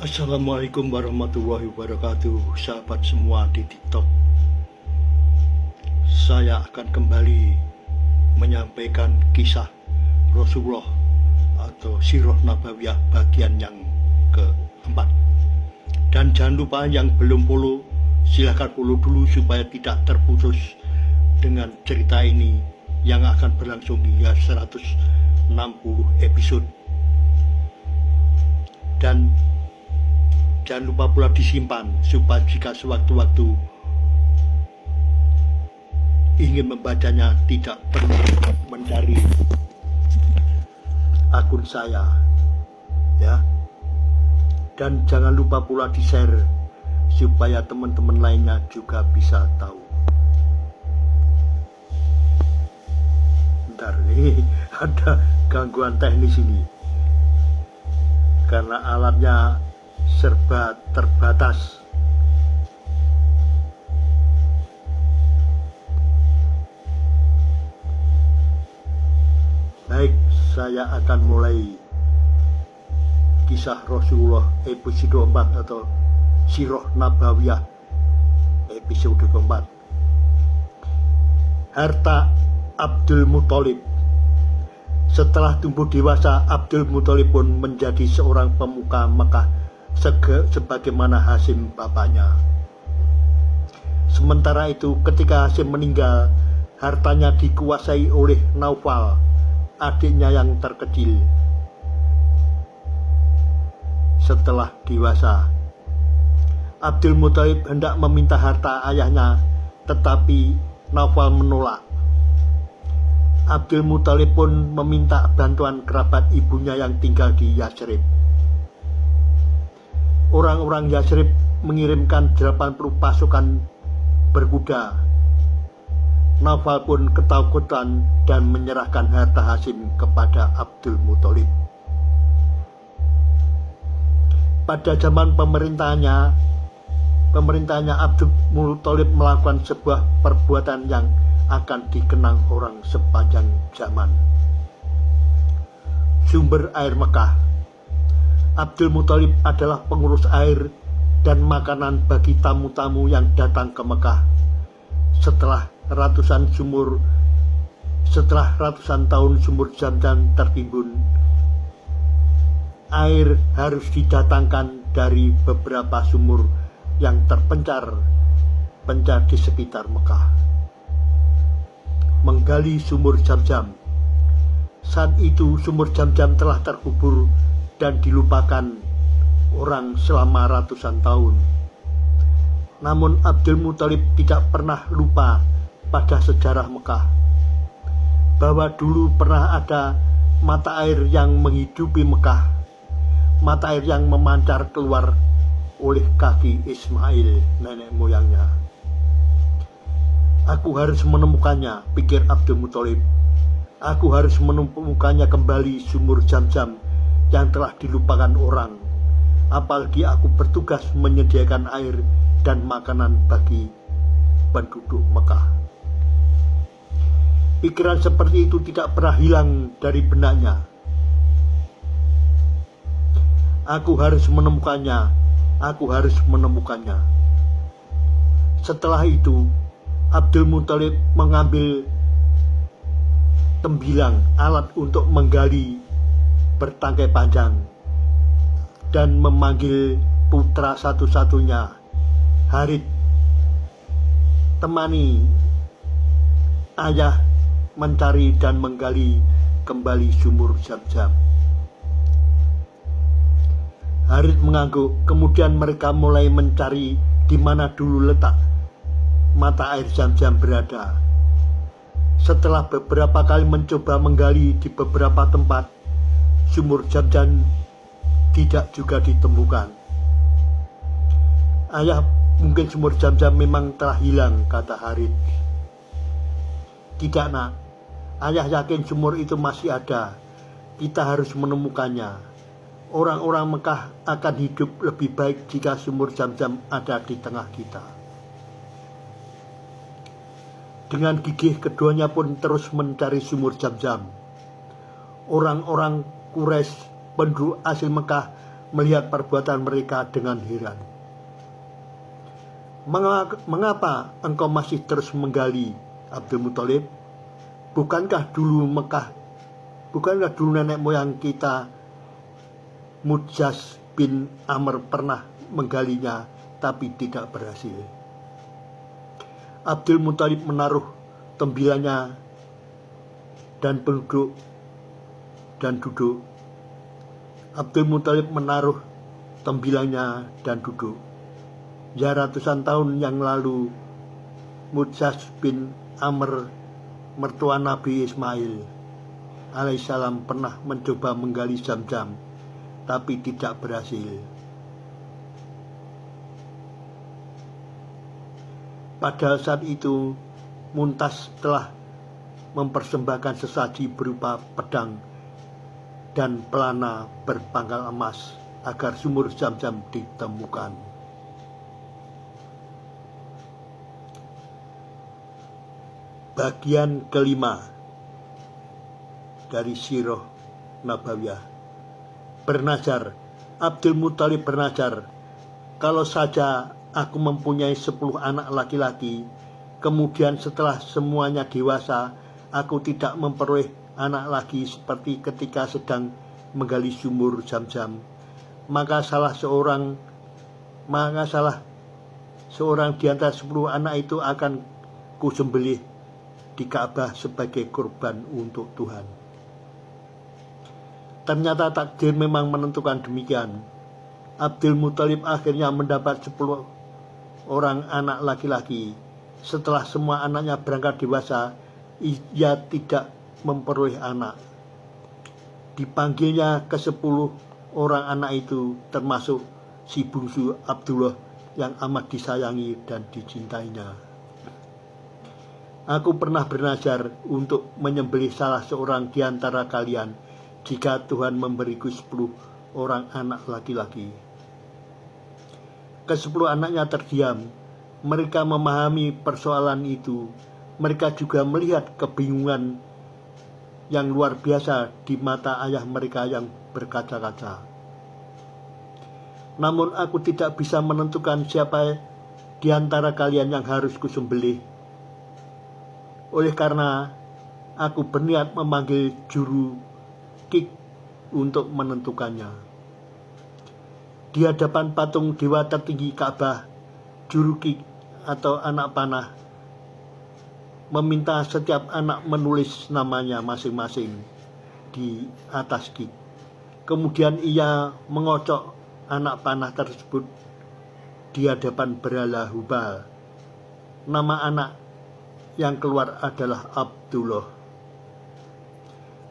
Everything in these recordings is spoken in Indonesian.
Assalamualaikum warahmatullahi wabarakatuh, sahabat semua di TikTok. Saya akan kembali menyampaikan kisah Rasulullah atau Sirah Nabawiyah bagian yang keempat. Dan jangan lupa yang belum follow, silahkan follow dulu supaya tidak terputus dengan cerita ini yang akan berlangsung hingga 160 episode. Dan jangan lupa pula disimpan supaya jika sewaktu-waktu ingin membacanya tidak perlu mencari akun saya, ya. Dan jangan lupa pula di-share supaya teman-teman lainnya juga bisa tahu. Bentar, ada gangguan teknis ini karena alatnya serba terbatas. Baik, saya akan mulai kisah Rasulullah episode 4 atau Sirah Nabawiyah episode keempat. Harta Abdul Muthalib. Setelah tumbuh dewasa, Abdul Muthalib pun menjadi seorang pemuka Mekah sebagaimana Hasyim bapaknya. Sementara itu, ketika Hasyim meninggal, hartanya dikuasai oleh Naufal, adiknya yang terkecil. Setelah dewasa, Abdul Muthalib hendak meminta harta ayahnya, tetapi Naufal menolak. Abdul Muthalib pun meminta bantuan kerabat ibunya yang tinggal di Yasrib. Orang-orang Yasrib mengirimkan 80 pasukan berkuda. Naufal pun ketakutan dan menyerahkan harta Hasyim kepada Abdul Muthalib. Pada zaman pemerintahannya Abdul Muthalib melakukan sebuah perbuatan yang akan dikenang orang sepanjang zaman. Sumber air Mekah. Abdul Muthalib adalah pengurus air dan makanan bagi tamu-tamu yang datang ke Mekah. Setelah ratusan tahun sumur Zam-Zam tertimbun, air harus didatangkan dari beberapa sumur yang terpencar di sekitar Mekah. Menggali sumur Zam-Zam. Saat itu sumur Zam-Zam telah terkubur dan dilupakan orang selama ratusan tahun. Namun Abdul Muthalib tidak pernah lupa pada sejarah Mekah, bahwa dulu pernah ada mata air yang menghidupi Mekah, mata air yang memancar keluar oleh kaki Ismail, nenek moyangnya. Aku harus menemukannya, pikir Abdul Muthalib. Aku harus menemukannya kembali sumur Zam-Zam yang telah dilupakan orang. Apalagi aku bertugas menyediakan air dan makanan bagi penduduk Mekah. Pikiran seperti itu tidak pernah hilang dari benaknya. Aku harus menemukannya. Setelah itu, Abdul Muthalib mengambil tembilang, alat untuk menggali bertangkai panjang, dan memanggil putra satu-satunya, Harith, temani ayah mencari dan menggali kembali sumur Zam-Zam. Harith mengangguk. Kemudian mereka mulai mencari di mana dulu letak mata air Zam-Zam berada. Setelah beberapa kali mencoba menggali di beberapa tempat, sumur Zam-Zam tidak juga ditemukan. Ayah, mungkin sumur Zam-Zam memang telah hilang, kata Harith. Tidak, nak. Ayah yakin sumur itu masih ada. Kita harus menemukannya. Orang-orang Mekah akan hidup lebih baik jika sumur Zam-Zam ada di tengah kita. Dengan gigih keduanya pun terus mencari sumur Zam-Zam. Orang-orang Quraisy, penduduk asli Mekah, melihat perbuatan mereka dengan heran. Mengapa engkau masih terus menggali, Abdul Muthalib? Bukankah dulu nenek moyang kita Mudjas bin Amr pernah menggalinya tapi tidak berhasil? Abdul Muthalib menaruh tembilannya dan duduk. Abdul Muthalib menaruh tembilannya dan duduk. Ya, ratusan tahun yang lalu Mudjas bin Amr, mertua Nabi Ismail alaihissalam, pernah mencoba menggali Zam-Zam tapi tidak berhasil. Pada saat itu Muntas telah mempersembahkan sesaji berupa pedang dan pelana berpangkal emas agar sumur Zam-Zam ditemukan. Bagian kelima dari Sirah Nabawiyah. Bernazar. Abdul Muthalib bernazar, kalau saja aku mempunyai 10 anak laki-laki, kemudian setelah semuanya dewasa, aku tidak memperoleh anak lagi seperti ketika sedang menggali sumur Zam-Zam, maka salah seorang di antara 10 anak itu akan kusembelih di Ka'bah sebagai korban untuk Tuhan. Ternyata takdir memang menentukan demikian. Abdul Muthalib akhirnya mendapat 10 orang anak laki-laki. Setelah semua anaknya berangkat dewasa, ia tidak memperoleh anak. Dipanggilnya ke 10 orang anak itu, termasuk si bungsu Abdullah yang amat disayangi dan dicintainya. Aku pernah bernazar untuk menyembelih salah seorang di antara kalian jika Tuhan memberiku 10 orang anak laki-laki. Ke-10 anaknya terdiam. Mereka memahami persoalan itu. Mereka juga melihat kebingungan yang luar biasa di mata ayah mereka yang berkaca-kaca. Namun aku tidak bisa menentukan siapa di antara kalian yang harus kusembelih. Oleh karena aku berniat memanggil juru Kik untuk menentukannya. Di hadapan patung dewa tertinggi Ka'bah, juru Kik atau anak panah meminta setiap anak menulis namanya masing-masing di atas Kik. Kemudian ia mengocok anak panah tersebut di hadapan berhala Hubal. Nama anak yang keluar adalah Abdullah.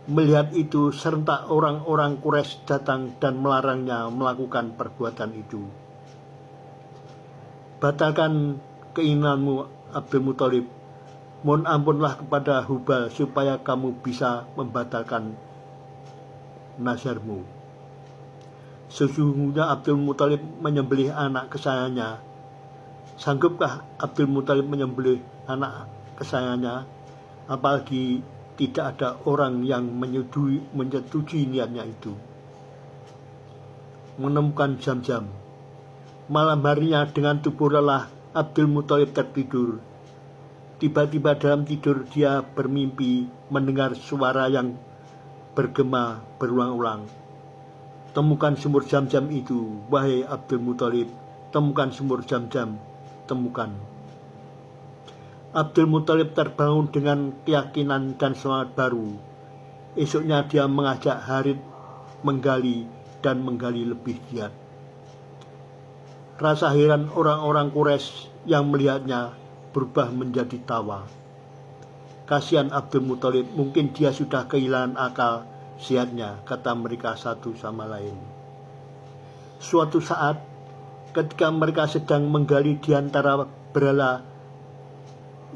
Melihat itu, serentak orang-orang Quraisy datang dan melarangnya melakukan perbuatan itu. Batalkan keinginanmu, Abdul Muthalib. Mohon ampunlah kepada Hubal supaya kamu bisa membatalkan nazarmu. Sesungguhnya Abdul Muthalib menyembelih anak kesayangannya. Sanggupkah Abdul Muthalib menyembelih anak kesayangannya? Apalagi tidak ada orang yang menyetujui niatnya itu. Menemukan Zam-Zam. Malam harinya dengan tubuh lelah, Abdul Muthalib tertidur. Tiba-tiba dalam tidur dia bermimpi mendengar suara yang bergema berulang-ulang. Temukan sumur Zam-Zam itu, wahai Abdul Muthalib. Temukan sumur Zam-Zam, temukan. Abdul Muthalib terbangun dengan keyakinan dan semangat baru. Esoknya dia mengajak Harith menggali dan menggali lebih giat. Rasa heran orang-orang Quraisy yang melihatnya berubah menjadi tawa. Kasihan Abdul Muthalib, mungkin dia sudah kehilangan akal sehatnya, kata mereka satu sama lain. Suatu saat, ketika mereka sedang menggali di antara berhala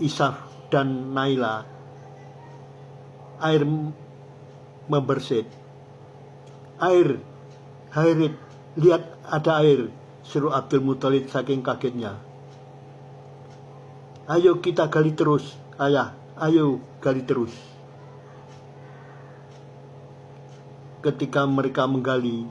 Isaf dan Naila, air membersit. Air, Harith, lihat ada air, seru Abdul Muthalib saking kagetnya. Ayo kita gali terus, ayah, ayo gali terus. Ketika mereka menggali,